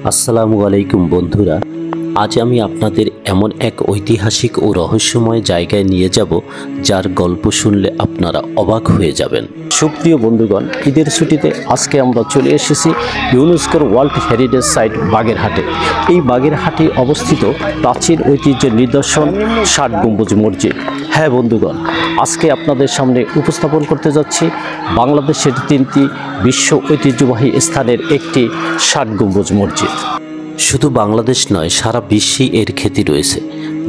আসসালামু আলাইকুম বন্ধুরা, আজ আমি আপনাদের এমন এক ঐতিহাসিক ও রহস্যময় জায়গায় নিয়ে যাব যার গল্প শুনলে আপনারা অবাক হয়ে যাবেন। সুপ্রিয় বন্ধুগণ, ঈদের ছুটিতে আজকে আমরা চলে এসেছি ইউনেস্কোর ওয়ার্ল্ড হেরিটেজ সাইট বাগেরহাটে। এই বাগেরহাটে অবস্থিত প্রাচীন ঐতিহ্যের নিদর্শন ষাট গম্বুজ মসজিদ। হ্যাঁ বন্ধুগণ, আজকে আপনাদের সামনে উপস্থাপন করতে যাচ্ছি বাংলাদেশের 3টি বিশ্ব ঐতিহ্যবাহী স্থানের একটি ষাট গম্বুজ মসজিদ। শুধু বাংলাদেশ নয়, সারা বিশ্বেই এর খ্যাতি রয়েছে।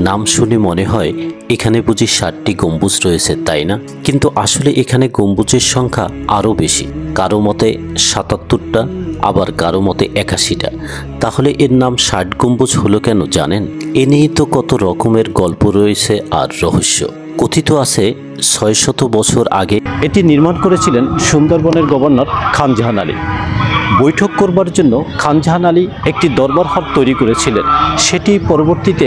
নাম শুনে মনে হয় এখানে বুঝি 60টি গম্বুজ রয়েছে, তাই না? কিন্তু আসলে এখানে গম্বুজের সংখ্যা আরও বেশি। কারো মতে 77টা, আবার কারো মতে 81টা। তাহলে এর নাম 60 গম্বুজ হলো কেন জানেন? এ নিয়ে তো কত রকমের গল্প রয়েছে আর রহস্য। কথিত আছে 600 বছর আগে এটি নির্মাণ করেছিলেন সুন্দরবনের গভর্নর খান জাহান আলী। বৈঠক করবার জন্য খান জাহান আলী একটি দরবার হল তৈরি করেছিলেন। সেটি পরবর্তীতে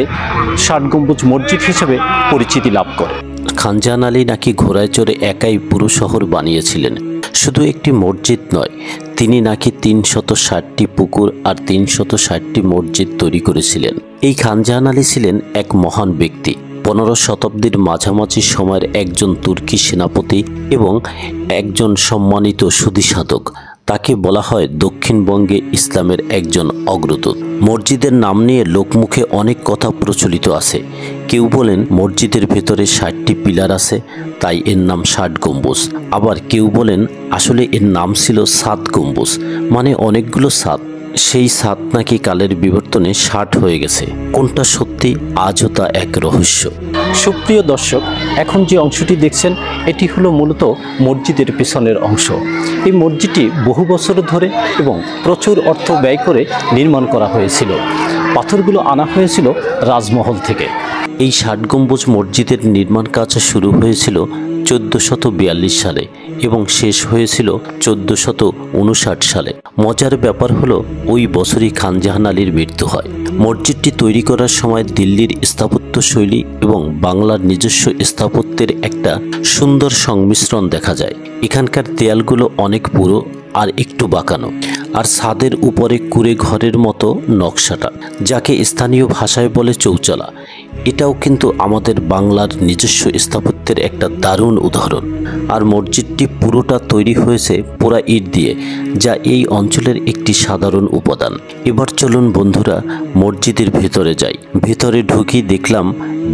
ষাট গম্বুজ মসজিদ হিসেবে পরিচিতি লাভ করে। খান জাহান আলী নাকি ঘোড়ায় চড়ে একাই পুরো শহর বানিয়েছিলেন। শুধু একটি মসজিদ নয়, তিনি নাকি 360টি পুকুর আর 360টি মসজিদ তৈরি করেছিলেন। এই খান জাহান আলী ছিলেন এক মহান ব্যক্তি। 15 শতাব্দীর মাঝামাঝি সময়ের একজন তুর্কি সেনাপতি এবং একজন সম্মানিত সুধী সাধক। তাকে বলা হয় দক্ষিণবঙ্গে ইসলামের একজন অগ্রদূত। মসজিদের নাম নিয়ে লোকমুখে অনেক কথা প্রচলিত আছে। কেউ বলেন মসজিদের ভেতরে 60টি পিলার আছে, তাই এর নাম 60 গম্বুজ। আবার কেউ বলেন আসলে এর নাম ছিল 7 গম্বুজ, মানে অনেকগুলো 7। সেই 7 নাকি কালের বিবর্তনে 60 হয়ে গেছে। কোনটা সত্যি, আজও তা এক রহস্য। সুপ্রিয় দর্শক, এখন যে অংশটি দেখছেন এটি হলো মূলত মসজিদের পিছনের অংশ। এই মসজিদটি বহু বছর ধরে এবং প্রচুর অর্থ ব্যয় করে নির্মাণ করা হয়েছিল। পাথরগুলো আনা হয়েছিল রাজমহল থেকে। এই 60 গম্বুজ মসজিদের নির্মাণ কাজ শুরু হয়েছিল 1442 সালে এবং শেষ হয়েছিল 1459 সালে। মজার ব্যাপার হলো ওই বছরই খান জাহান আলীর মৃত্যু হয়। মসজিদটি তৈরি করার সময় দিল্লির স্থাপত্য শৈলী এবং বাংলার নিজস্ব স্থাপত্যের একটা সুন্দর সংমিশ্রণ দেখা যায়। এখানকার দেয়ালগুলো অনেক পুরো আর একটু বাঁকানো, আর ছাদের উপরে কুঁড়ে ঘরের মতো নকশাটা, যাকে স্থানীয় ভাষায় বলে চৌচালা। এটাও কিন্তু আমাদের বাংলার নিজস্ব স্থাপত্যের একটা দারুণ উদাহরণ। আর মসজিদটি পুরোটা তৈরি হয়েছে পোড়া ইট দিয়ে, যা এই অঞ্চলের একটি সাধারণ উপাদান। এবার চলুন বন্ধুরা মসজিদের ভেতরে যাই। ভেতরে ঢুকি দেখলাম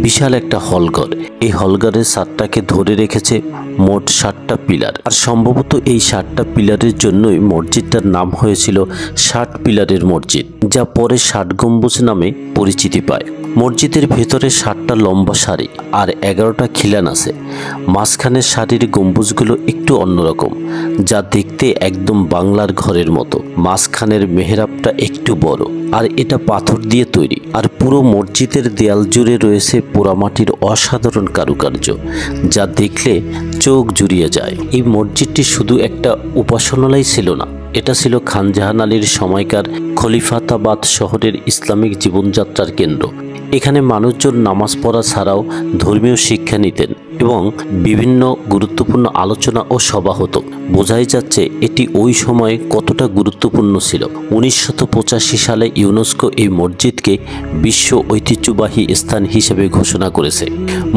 বিশাল একটা হলঘর। এই হলঘরের ছাদটাকে ধরে রেখেছে মোট 60টা পিলার। আর সম্ভবত এই 60টা পিলারের জন্যই মসজিদটার নাম হয়েছিল 60 পিলারের মসজিদ, যা পরে 60 গম্বুজ নামে পরিচিতি পায়। মসজিদের ভেতরে 60টা লম্বা সারি আর 11টা খিলান আছে। মাঝখানের সারির গম্বুজগুলো একটু অন্যরকম, যা দেখতে একদম বাংলার ঘরের মতো। মাঝখানের মেহরাবটা একটু বড়, আর এটা পাথর দিয়ে তৈরি। আর পুরো মসজিদের দেয়াল জুড়ে রয়েছে পোড়ামাটির অসাধারণ কারুকার্য, যা দেখলে চোখ জুড়িয়ে যায়। এই মসজিদটি শুধু একটা উপাসনালয় ছিল না, এটা ছিল খান জাহান আলীর সময়কার খলিফাতাবাদ শহরের ইসলামিক জীবনযাত্রার কেন্দ্র। এখানে মানুষজন নামাজ পড়া ছাড়াও ধর্মীয় শিক্ষা নিতেন এবং বিভিন্ন গুরুত্বপূর্ণ আলোচনা ও সভা হতো। বোঝাই যাচ্ছে এটি ওই সময়ে কতটা গুরুত্বপূর্ণ ছিল। 1985 সালে ইউনেস্কো এই মসজিদকে বিশ্ব ঐতিহ্যবাহী স্থান হিসেবে ঘোষণা করেছে।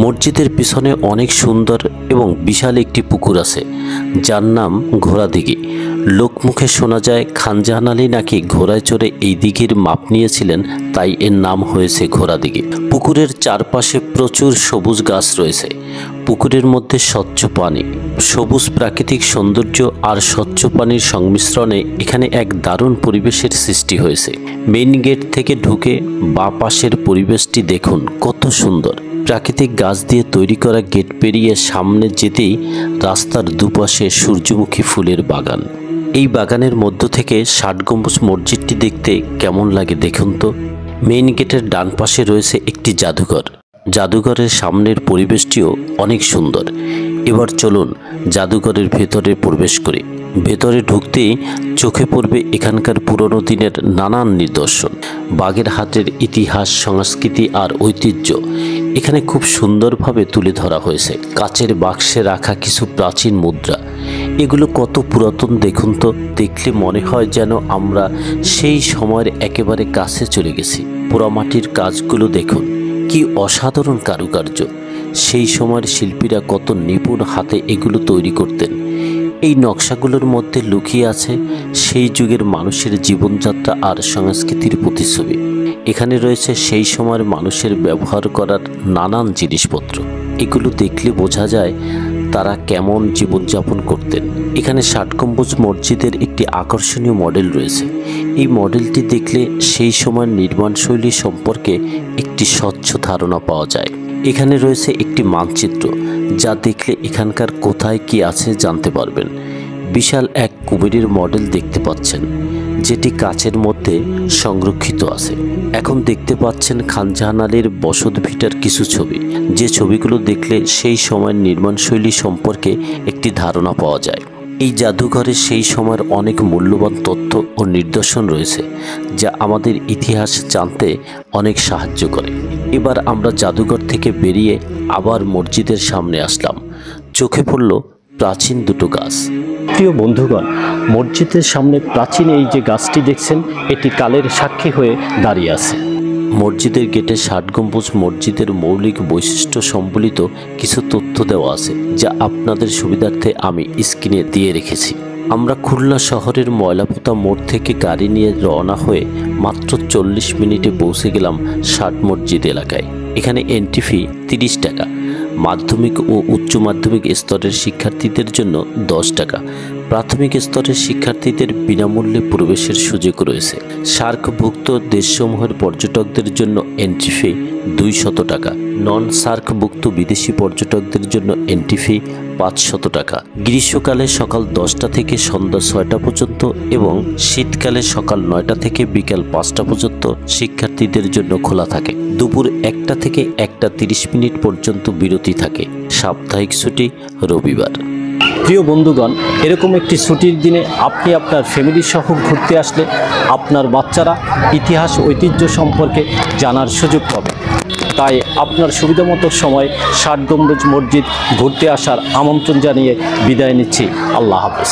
মসজিদের পিছনে অনেক সুন্দর এবং বিশাল একটি পুকুর আছে, যার নাম ঘোড়াদিঘি। লোকমুখে শোনা যায় খান জাহান আলী নাকি ঘোড়ায় চড়ে এই দিঘির মাপ নিয়েছিলেন, তাই এর নাম হয়েছে ঘোড়াদিঘি। পুকুরের চারপাশে প্রচুর সবুজ গাছ রয়েছে। পুকুরের মধ্যে স্বচ্ছ পানি, সবুজ প্রাকৃতিক সৌন্দর্য আর স্বচ্ছ পানির সংমিশ্রণে এখানে এক দারুণ পরিবেশের সৃষ্টি হয়েছে। মেইন গেট থেকে ঢুকে বাঁ পাশের পরিবেশটি দেখুন কত সুন্দর। প্রাকৃতিক গাছ দিয়ে তৈরি করা গেট পেরিয়ে সামনে যেতেই রাস্তার দুপাশে সূর্যমুখী ফুলের বাগান। এই বাগানের মধ্য থেকে 60 গম্বুজ মসজিদটি দেখতে কেমন লাগে দেখুন তো। মেইন গেটের ডান পাশে রয়েছে একটি জাদুঘর। জাদুঘরের সামনের পরিবেশটিও অনেক সুন্দর। এবার চলুন জাদুঘরের ভেতরে প্রবেশ করি। ভেতরে ঢুকতেই চোখে পড়বে এখানকার পুরনো দিনের নানান নিদর্শন। বাগেরহাটের ইতিহাস, সংস্কৃতি আর ঐতিহ্য এখানে খুব সুন্দরভাবে তুলে ধরা হয়েছে। কাচের বাক্সে রাখা কিছু প্রাচীন মুদ্রা, এগুলো কত পুরাতন দেখুন তো। দেখলে মনে হয় যেন আমরা সেই সময়ের একেবারে কাছে চলে গেছি। পোড়ামাটির কাজগুলো দেখুন, কি অসাধারণ কারুকার্য। সেই সময়ের শিল্পীরা কত নিপুণ হাতে এগুলো তৈরি করতেন। এই নকশাগুলোর মধ্যে লুকিয়ে আছে সেই যুগের মানুষের জীবনযাত্রা আর সংস্কৃতির প্রতিচ্ছবি। এখানে রয়েছে সেই সময়ের মানুষের ব্যবহার করার নানান জিনিসপত্র। এগুলো দেখলে বোঝা যায় তারা কেমন জীবনযাপন করতেন। এখানে ৬০ গম্বুজ মসজিদের একটি আকর্ষণীয় মডেল রয়েছে। এই মডেলটি দেখলে সেই সময়ের নির্মাণশৈলী সম্পর্কে একটি স্বচ্ছ ধারণা পাওয়া যায়। এখানে রয়েছে একটি মানচিত্র, যা দেখলে এখানকার কোথায় কি আছে জানতে পারবেন। বিশাল এক কুমিরের মডেল দেখতে পাচ্ছেন, যেটি কাচের মধ্যে সংরক্ষিত আছে। এখন দেখতে পাচ্ছেন খানজাহান আলীর বসত ভিটার কিছু ছবি, যে ছবিগুলো দেখলে সেই সময়ের নির্মাণশৈলী সম্পর্কে একটি ধারণা পাওয়া যায়। এই জাদুঘরে সেই সময়ের অনেক মূল্যবান তথ্য ও নিদর্শন রয়েছে, যা আমাদের ইতিহাস জানতে অনেক সাহায্য করে। এবার আমরা জাদুঘর থেকে বেরিয়ে আবার মসজিদের সামনে আসলাম। চোখে পড়ল প্রাচীন দুটো গাছ। প্রিয় বন্ধুগণ, মসজিদের সামনে প্রাচীন এই যে গাছটি দেখছেন, এটি কালের সাক্ষী হয়ে দাঁড়িয়ে আছে। মসজিদের গেটে ৬০ গম্বুজ মসজিদের মৌলিক বৈশিষ্ট্য সম্বলিত কিছু তথ্য দেওয়া আছে, যা আপনাদের সুবিধার্থে আমি স্ক্রিনে দিয়ে রেখেছি। আমরা খুলনা শহরের ময়লাপোতা মোড় থেকে গাড়ি নিয়ে রওনা হয়ে মাত্র ৪০ মিনিটে পৌঁছে গেলাম ৬০ মসজিদ এলাকায়। এখানে এন্ট্রি ফি ৩০ টাকা। মাধ্যমিক ও উচ্চ মাধ্যমিক স্তরের শিক্ষার্থীদের জন্য ১০ টাকা। প্রাথমিক স্তরের শিক্ষার্থীদের বিনামূল্যে প্রবেশের সুযোগ রয়েছে। সার্কভুক্ত দেশসমূহের পর্যটকদের জন্য এন্ট্রি ফি ২০০ টাকা। নন সার্কভুক্ত বিদেশি পর্যটকদের জন্য এন্ট্রি ফি ৫০০ টাকা। গ্রীষ্মকালে সকাল ১০টা থেকে সন্ধ্যা ৬টা পর্যন্ত এবং শীতকালে সকাল ৯টা থেকে বিকাল ৫টা পর্যন্ত শিক্ষার্থীদের জন্য খোলা থাকে। দুপুর ১টা থেকে ১টা ৩০ মিনিট পর্যন্ত বিরতি থাকে। সাপ্তাহিক ছুটি রবিবার। প্রিয় বন্ধুগণ, এরকম একটি ছুটির দিনে আপনি আপনার ফ্যামিলি সহ ঘুরতে আসলে আপনার বাচ্চারা ইতিহাস ঐতিহ্য সম্পর্কে জানার সুযোগ পাবে। তাই আপনার সুবিধামতো সময় ৬০ গম্বুজ মসজিদ ঘুরতে আসার আমন্ত্রণ জানিয়ে বিদায় নিচ্ছি। আল্লাহ হাফেজ।